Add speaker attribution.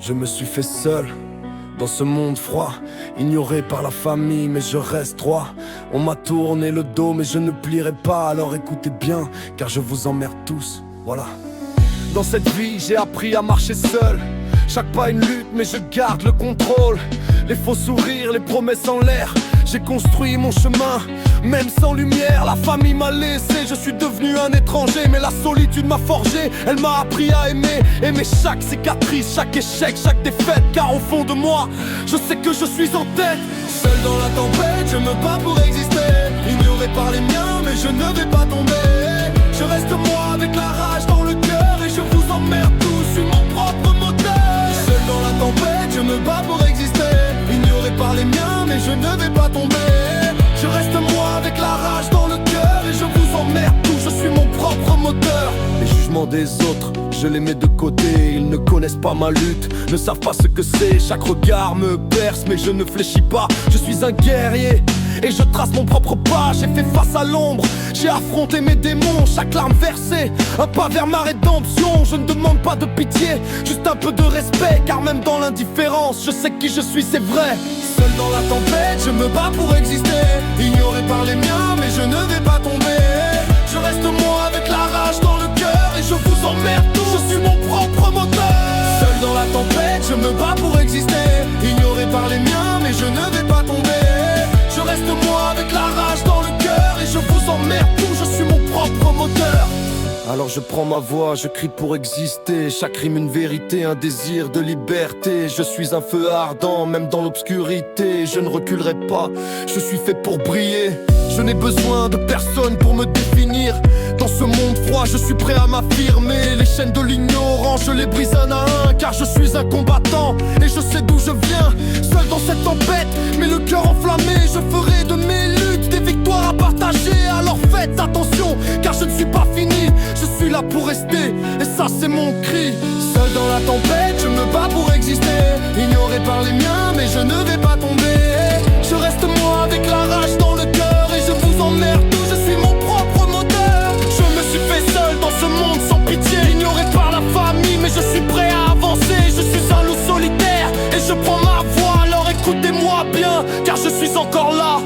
Speaker 1: Je me suis fait seul dans ce monde froid, ignoré par la famille, mais je reste droit. On m'a tourné le dos, mais je ne plierai pas. Alors écoutez bien, car je vous emmerde tous, voilà. Dans cette vie, j'ai appris à marcher seul. Chaque pas une lutte, mais je garde le contrôle. Les faux sourires, les promesses en l'air. J'ai construit mon chemin, même sans lumière. La famille m'a laissé, je suis devenu un étranger. Mais la solitude m'a forgé, elle m'a appris à aimer. Aimer chaque cicatrice, chaque échec, chaque défaite. Car au fond de moi, je sais que je suis en tête. Seul dans la tempête, je me bats pour exister. Ignoré par les miens, mais je ne vais pas tomber. Je reste moi avec la rage dans le cœur. Et je vous emmerde tous, je suis mon propre moteur. Seul dans la tempête, je me bats pour exister. Ignoré par les miens, mais je ne vais pas tomber. Je reste moi avec la rage dans le cœur. Et je vous emmerde tous, je suis mon propre moteur. Les jugements des autres, je les mets de côté. Ils ne connaissent pas ma lutte, ne savent pas ce que c'est. Chaque regard me berce, mais je ne fléchis pas. Je suis un guerrier et je trace mon propre pas. J'ai fait face à l'ombre, j'ai affronté mes démons. Chaque larme versée, un pas vers ma rédemption. Je ne demande pas de pitié, juste un peu de respect. Car même dans l'indifférence, je sais qui je suis, c'est vrai. Seul dans la tempête, je me bats pour exister. Ignoré par les miens, mais je ne vais pas tomber. Je reste moi avec la rage dans le cœur. Et je vous emmerde tous, je suis mon propre moteur. Seul dans la tempête, je me bats pour exister. Ignoré par les miens, mais je ne vais pas tomber. Je reste moi avec la rage dans le cœur. Et je vous emmerde tous, je suis mon propre moteur. Alors je prends ma voix, je crie pour exister. Chaque rime une vérité, un désir de liberté. Je suis un feu ardent, même dans l'obscurité. Je ne reculerai pas, je suis fait pour briller. Je n'ai besoin de personne pour me définir. Dans ce monde froid, je suis prêt à m'affirmer. Les chaînes de l'ignorance, je les brise un à un. Car je suis un combattant et je sais d'où je viens. Seul dans cette tempête, mais le cœur enflammé. Je ferai de mes luttes des victoires à partager. Alors faites attention, car je ne suis pas fini. Je suis là pour rester, et ça c'est mon cri. Seul dans la tempête, je me bats pour exister. Ignoré par les miens, mais je ne vais pas tomber. Je reste moi avec la rage dans le cœur. Et je vous emmerde tous, je suis mon propre moteur. Je me suis fait seul dans ce monde sans pitié. Ignoré par la famille, mais je suis prêt à avancer. Je suis un loup solitaire, et je prends ma voix. Alors écoutez-moi bien, car je suis encore là.